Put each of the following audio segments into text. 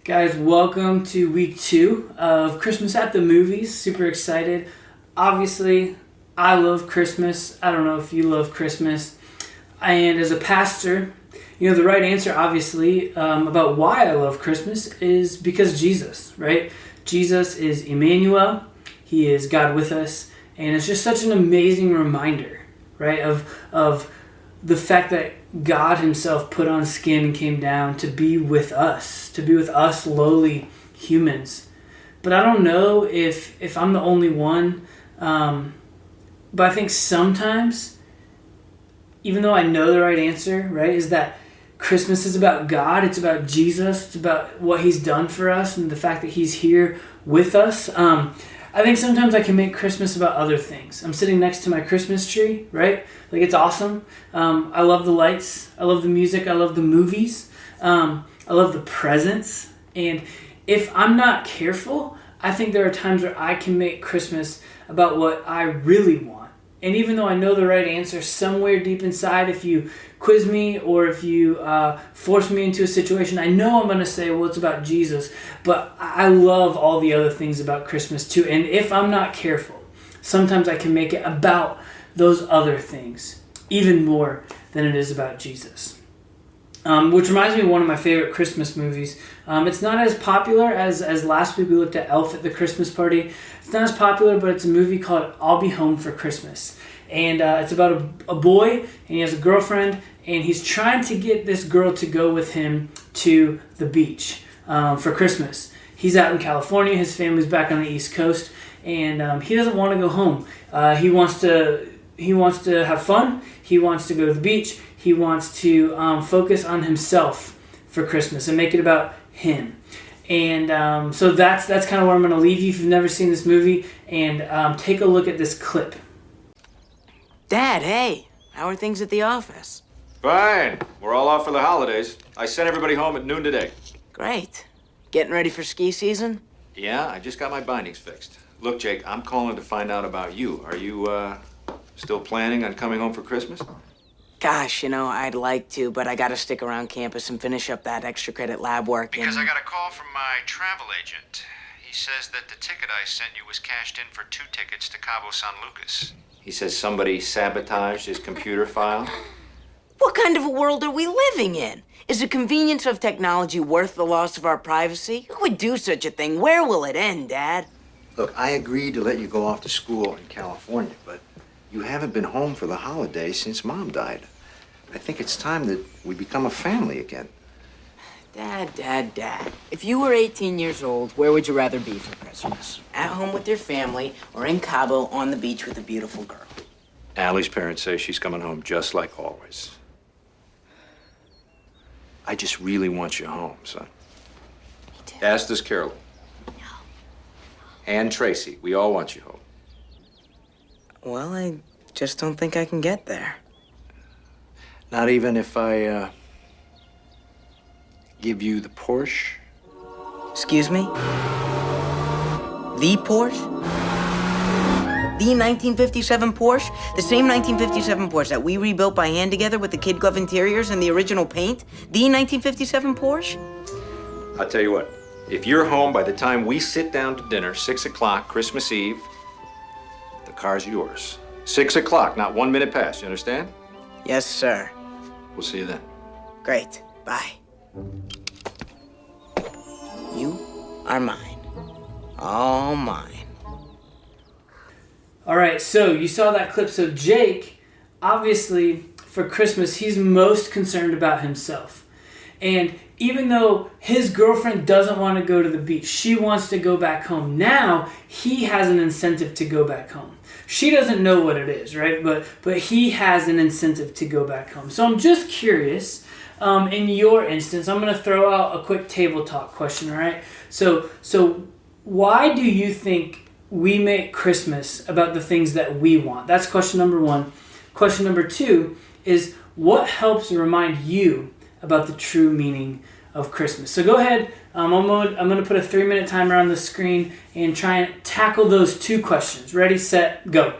Guys, welcome to week 2 of Christmas at the Movies. Super excited. Obviously, I love Christmas. I don't know if you love Christmas. And as a pastor, the right answer, obviously, about why I love Christmas is because Jesus, right? Jesus is Emmanuel. He is God with us. And it's just such an amazing reminder, right, of the fact that God himself put on skin and came down to be with us lowly humans. But I don't know if I'm the only one, but I think sometimes, even though I know the right answer, right, is that Christmas is about God, it's about Jesus, it's about what he's done for us and the fact that he's here with us. I think sometimes I can make Christmas about other things. I'm sitting next to my Christmas tree, right? Like, it's awesome. I love the lights. I love the music. I love the movies. I love the presents. And if I'm not careful, I think there are times where I can make Christmas about what I really want. And even though I know the right answer, somewhere deep inside, if you quiz me or if you force me into a situation, I know I'm going to say, well, it's about Jesus. But I love all the other things about Christmas too. And if I'm not careful, sometimes I can make it about those other things even more than it is about Jesus. Which reminds me of one of my favorite Christmas movies. It's not as popular as last week we looked at Elf at the Christmas Party. It's not as popular, but it's a movie called I'll Be Home for Christmas. And it's about a boy, and he has a girlfriend, and he's trying to get this girl to go with him to the beach for Christmas. He's out in California, his family's back on the East Coast, and he doesn't want to go home. He wants to have fun, he wants to go to the beach, he wants to focus on himself for Christmas and make it about him. And so that's kind of where I'm going to leave you if you've never seen this movie. And take a look at this clip. Dad, hey, how are things at the office? Fine. We're all off for the holidays. I sent everybody home at noon today. Great. Getting ready for ski season? Yeah, I just got my bindings fixed. Look, Jake, I'm calling to find out about you. Are you still planning on coming home for Christmas? Gosh, I'd like to, but I gotta stick around campus and finish up that extra credit lab work. Because I got a call from my travel agent. He says that the ticket I sent you was cashed in for 2 tickets to Cabo San Lucas. He says somebody sabotaged his computer file. What kind of a world are we living in? Is the convenience of technology worth the loss of our privacy? Who would do such a thing? Where will it end, Dad? Look, I agreed to let you go off to school in California, but you haven't been home for the holidays since Mom died. I think it's time that we become a family again. Dad. If you were 18 years old, where would you rather be for Christmas? At home with your family or in Cabo on the beach with a beautiful girl? Allie's parents say she's coming home just like always. I just really want you home, son. Me too. As does Carolyn. No. And Tracy. We all want you home. Well, I just don't think I can get there. Not even if I, give you the Porsche? Excuse me? The Porsche? The 1957 Porsche? The same 1957 Porsche that we rebuilt by hand together with the kid glove interiors and the original paint? The 1957 Porsche? I'll tell you what. If you're home by the time we sit down to dinner, 6 o'clock, Christmas Eve, the car's yours. 6 o'clock, not 1 minute past, you understand? Yes, sir. We'll see you then. Great. Bye. You are mine. All mine. All right, so you saw that clip. So Jake, obviously, for Christmas, he's most concerned about himself. And even though his girlfriend doesn't want to go to the beach, she wants to go back home. Now, he has an incentive to go back home. She doesn't know what it is, right? But he has an incentive to go back home. So I'm just curious, in your instance, I'm going to throw out a quick table talk question, all right? So why do you think we make Christmas about the things that we want? That's question number 1. Question number 2 is, what helps remind you about the true meaning of Christmas? So go ahead. I'm going to put a 3-minute timer on the screen and try and tackle those 2 questions. Ready, set, go.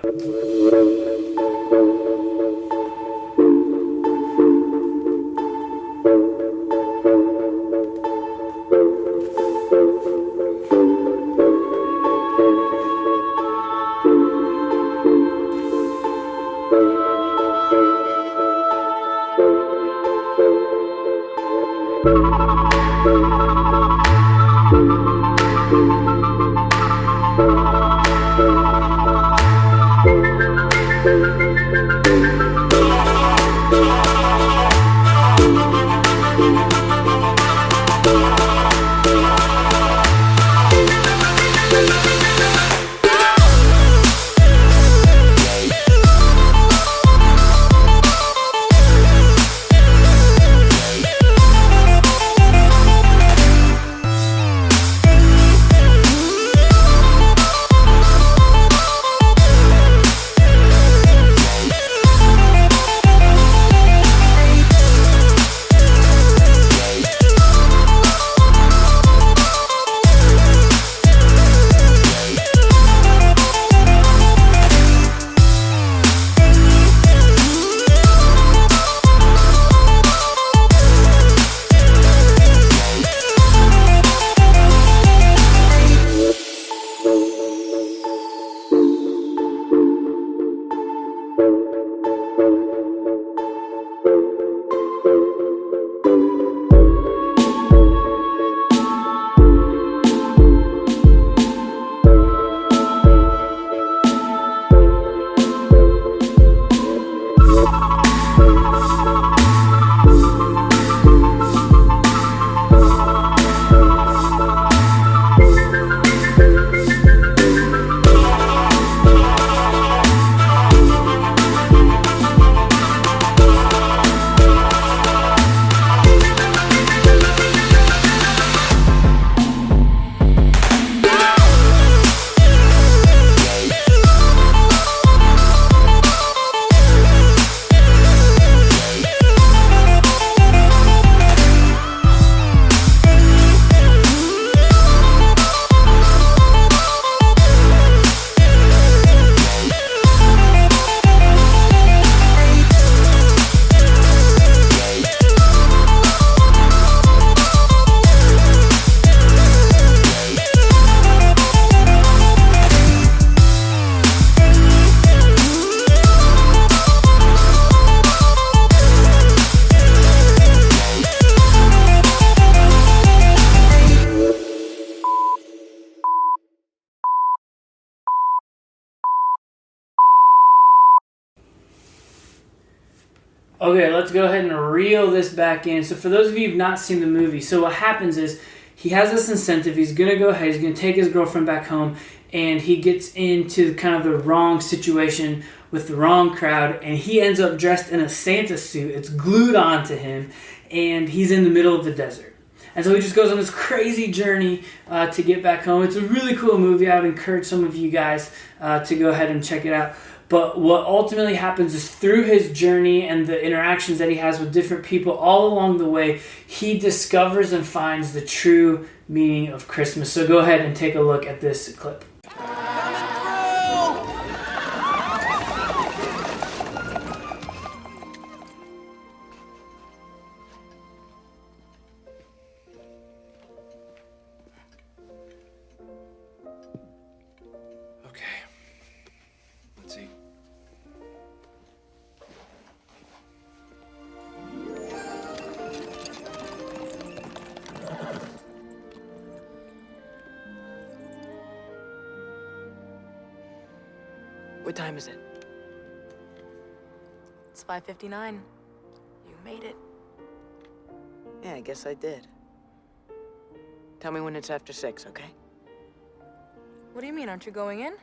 Okay, let's go ahead and reel this back in. So for those of you who've not seen the movie, so what happens is he has this incentive. He's going to go ahead. He's going to take his girlfriend back home, and he gets into kind of the wrong situation with the wrong crowd, and he ends up dressed in a Santa suit. It's glued onto him, and he's in the middle of the desert. And so he just goes on this crazy journey to get back home. It's a really cool movie. I would encourage some of you guys to go ahead and check it out. But what ultimately happens is through his journey and the interactions that he has with different people all along the way, he discovers and finds the true meaning of Christmas. So go ahead and take a look at this clip. Okay. Let's see. What time is it? It's 5:59. You made it. Yeah, I guess I did. Tell me when it's after 6, okay? What do you mean? Aren't you going in?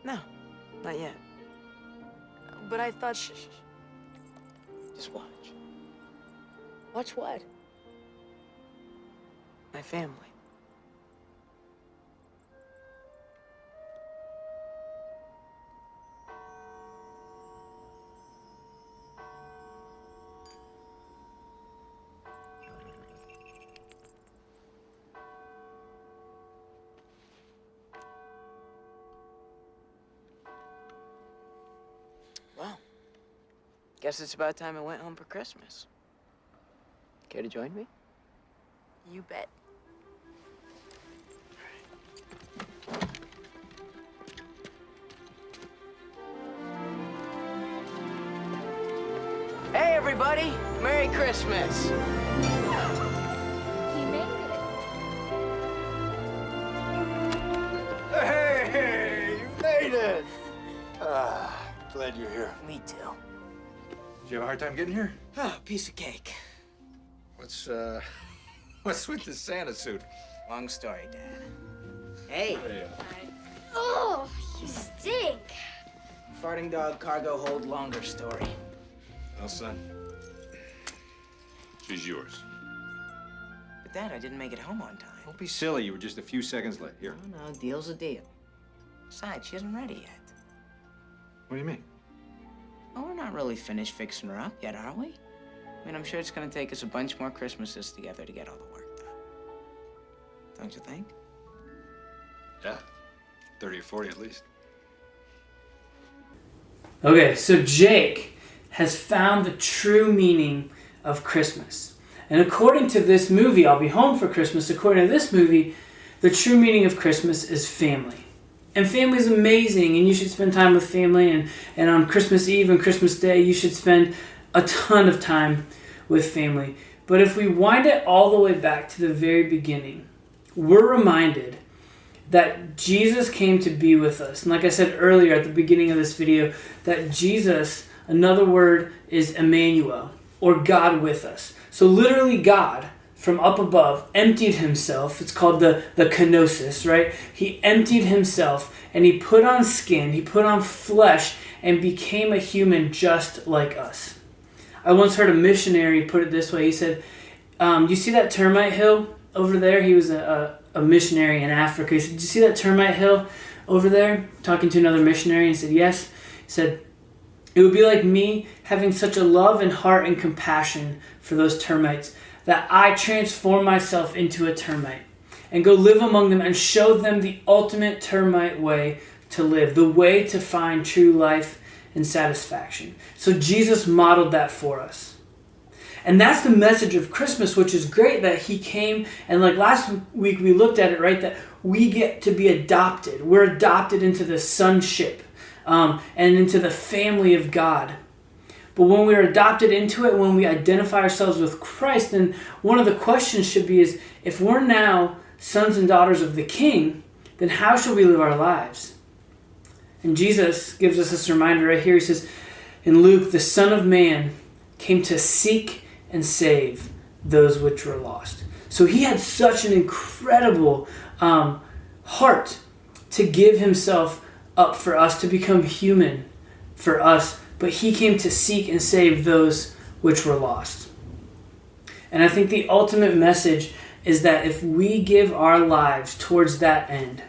No, not yet. But I thought... Shh. Just watch. Watch what? My family. Well, guess it's about time I went home for Christmas. Care to join me? You bet. Hey, everybody! Merry Christmas! glad you're here. Me too. Did you have a hard time getting here? Oh, piece of cake. What's with the Santa suit? Long story, Dad. Hey, Oh, you stink. farting dog cargo hold longer story. Well, son, she's yours. But Dad, I didn't make it home on time. Don't be silly. You were just a few seconds late. Here. No, deal's a deal. Besides, she isn't ready yet. What do you mean? Oh, we're not really finished fixing her up yet, are we? I mean, I'm sure it's gonna take us a bunch more Christmases together to get all the work done. Don't you think? Yeah. 30 or 40 at least. Okay, so Jake has found the true meaning of Christmas. And according to this movie, I'll Be Home for Christmas, according to this movie, the true meaning of Christmas is family. And family is amazing, and you should spend time with family, and on Christmas Eve and Christmas Day, you should spend a ton of time with family. But if we wind it all the way back to the very beginning, we're reminded that Jesus came to be with us. And like I said earlier at the beginning of this video, that Jesus, another word is Emmanuel, or God with us. So literally God, from up above, emptied himself. It's called the kenosis, right? He emptied himself and he put on skin, he put on flesh, and became a human just like us. I once heard a missionary put it this way. He said, you see that termite hill over there? He was a missionary in Africa. He said, did you see that termite hill over there? Talking to another missionary. He said, yes. He said, it would be like me having such a love and heart and compassion for those termites that I transform myself into a termite and go live among them and show them the ultimate termite way to live, the way to find true life and satisfaction. So Jesus modeled that for us. And that's the message of Christmas, which is great that he came, and like last week we looked at it, right, that we get to be adopted. We're adopted into the sonship and into the family of God. But when we're adopted into it, when we identify ourselves with Christ, then one of the questions should be is, if we're now sons and daughters of the King, then how should we live our lives? And Jesus gives us this reminder right here. He says in Luke, the Son of Man came to seek and save those which were lost. So he had such an incredible heart to give himself up for us, to become human for us, but he came to seek and save those which were lost. And I think the ultimate message is that if we give our lives towards that end,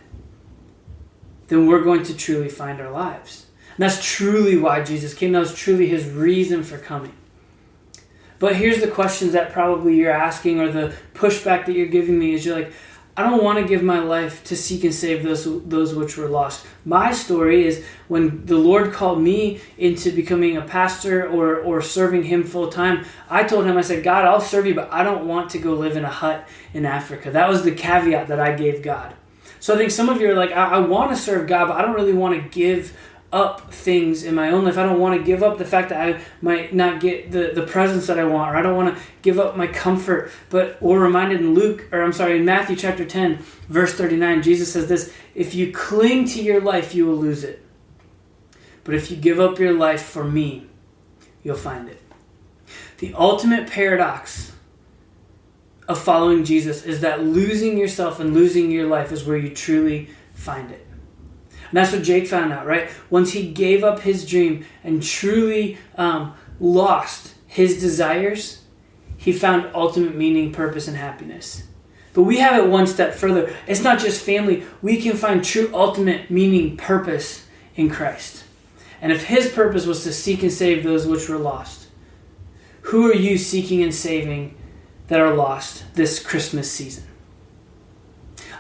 then we're going to truly find our lives. And that's truly why Jesus came. That was truly his reason for coming. But here's the questions that probably you're asking, or the pushback that you're giving me is, you're like, I don't want to give my life to seek and save those which were lost. My story is when the Lord called me into becoming a pastor or serving him full time, I told him, I said, God, I'll serve you, but I don't want to go live in a hut in Africa. That was the caveat that I gave God. So I think some of you are like, I want to serve God, but I don't really want to give up things in my own life. I don't want to give up the fact that I might not get the presents that I want, or I don't want to give up my comfort. But we're reminded in Matthew chapter 10, verse 39, Jesus says this, if you cling to your life, you will lose it. But if you give up your life for me, you'll find it. The ultimate paradox of following Jesus is that losing yourself and losing your life is where you truly find it. And that's what Jake found out, right? Once he gave up his dream and truly lost his desires, he found ultimate meaning, purpose, and happiness. But we have it one step further. It's not just family. We can find true ultimate meaning, purpose in Christ. And if his purpose was to seek and save those which were lost, who are you seeking and saving that are lost this Christmas season?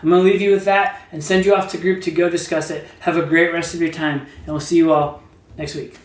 I'm going to leave you with that and send you off to group to go discuss it. Have a great rest of your time, and we'll see you all next week.